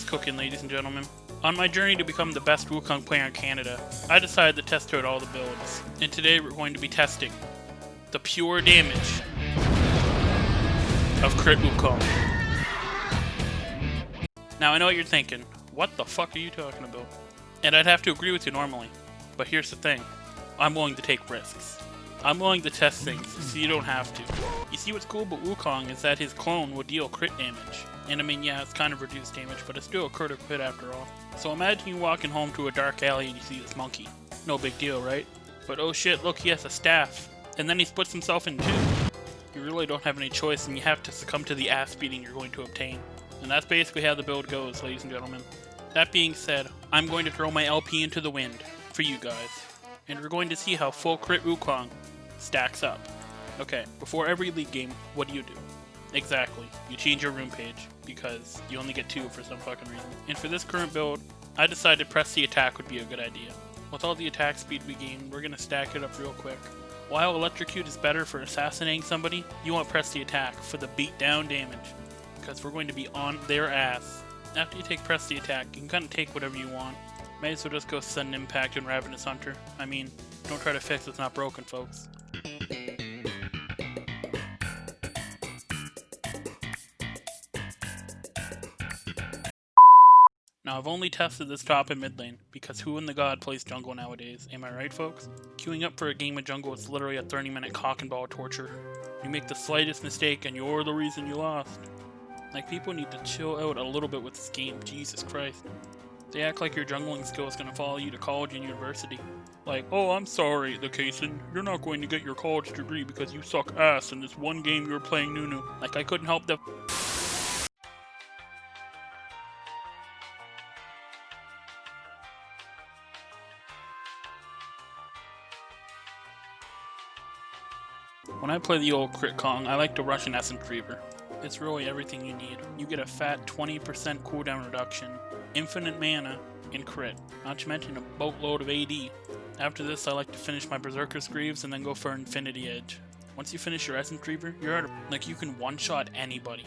cooking, ladies and gentlemen. On my journey to become the best Wukong player in Canada, I decided to test out all the builds, and today we're going to be testing the pure damage of crit Wukong. Now I know what you're thinking, what the fuck are you talking about? And I'd have to agree with you normally, but here's the thing, I'm willing to take risks. I'm willing to test things so you don't have to. You see what's cool about Wukong is that his clone will deal crit damage. And I mean, yeah, it's kind of reduced damage, but it's still a critical hit after all. So imagine you walking home to a dark alley and you see this monkey. No big deal, right? But oh shit, look, he has a staff. And then he splits himself in two. You really don't have any choice and you have to succumb to the ass beating you're going to obtain. And that's basically how the build goes, ladies and gentlemen. That being said, I'm going to throw my LP into the wind for you guys. And we're going to see how full crit Wukong stacks up. Okay, before every league game, what do? Exactly, you change your room page, because you only get 2 for some fucking reason. And for this current build, I decided press the attack would be a good idea. With all the attack speed we gain, we're gonna stack it up real quick. While electrocute is better for assassinating somebody, you want press the attack for the beat down damage, because we're going to be on their ass. After you take press the attack, you can kind of take whatever you want. May as well just go sudden impact and Ravenous Hunter. I mean, don't try to fix what's not broken, folks. Now I've only tested this top and mid lane, because who in the god plays jungle nowadays, am I right folks? Queuing up for a game of jungle is literally a 30-minute cock and ball torture. You make the slightest mistake and you're the reason you lost. Like, people need to chill out a little bit with this game, Jesus Christ. They act like your jungling skill is going to follow you to college and university. Like, oh, I'm sorry, the Kaysen, you're not going to get your college degree because you suck ass in this one game you were playing Nunu. Like, I couldn't help the When I play the old Crit Kong, I like to rush an Essence Reaver. It's really everything you need. You get a fat 20% cooldown reduction, infinite mana, and crit. Not to mention a boatload of AD. After this, I like to finish my Berserker's Greaves and then go for Infinity Edge. Once you finish your Essence Reaver, you're at like, you can one-shot anybody.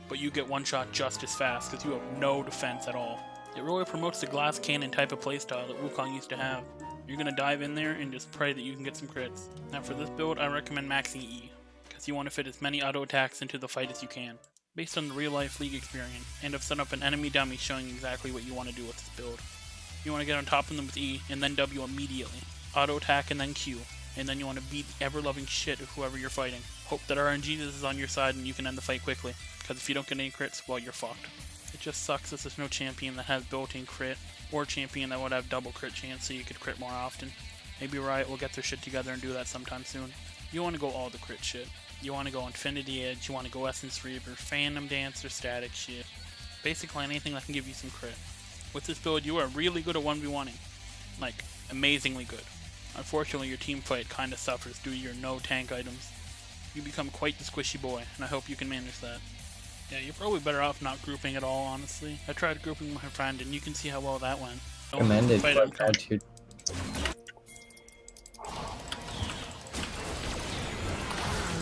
But you get one-shot just as fast because you have no defense at all. It really promotes the glass cannon type of playstyle that Wukong used to have. You're gonna dive in there and just pray that you can get some crits. Now for this build, I recommend maxing E, because you want to fit as many auto attacks into the fight as you can, based on the real life league experience, and have set up an enemy dummy showing exactly what you want to do with this build. You want to get on top of them with E, and then W immediately, auto attack and then Q, and then you want to beat the ever-loving shit of whoever you're fighting. Hope that RNG is on your side and you can end the fight quickly, because if you don't get any crits, well, you're fucked. It just sucks that there's no champion that has built-in crit, or champion that would have double crit chance so you could crit more often. Maybe Riot will get their shit together and do that sometime soon. You want to go all the crit shit. You want to go Infinity Edge, you want to go Essence Reaver, Phantom Dancer, static shit. Basically anything that can give you some crit. With this build, you are really good at 1v1ing. Like, amazingly good. Unfortunately, your team fight kinda suffers due to your no tank items. You become quite the squishy boy, and I hope you can manage that. Yeah, you're probably better off not grouping at all, honestly. I tried grouping with my friend, and you can see how well that went. Recommended.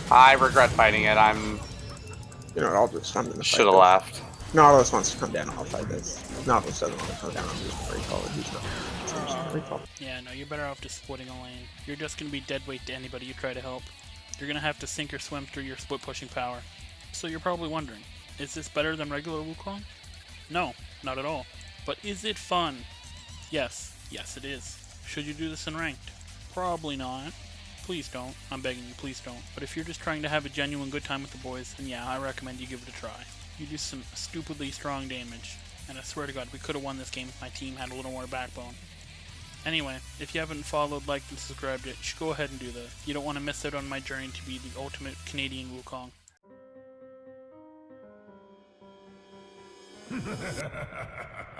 I regret fighting it. I'm I'll just come in the should have laughed. Nautilus wants to come down, I'll fight this. Nautilus doesn't want to come down, I'm just recall it. He's not. Recall. Yeah, no, you're better off just splitting a lane. You're just gonna be dead weight to anybody you try to help. You're gonna have to sink or swim through your split pushing power. So you're probably wondering, is this better than regular Wukong? No, not at all. But is it fun? Yes, it is. Should you do this in ranked? Probably not. Please don't. I'm begging you, please don't. But if you're just trying to have a genuine good time with the boys, then yeah, I recommend you give it a try. You do some stupidly strong damage, and I swear to God, we could have won this game if my team had a little more backbone. Anyway, if you haven't followed, liked, and subscribed yet, you should go ahead and do that. You don't want to miss out on my journey to be the ultimate Canadian Wukong.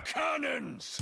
Cannons!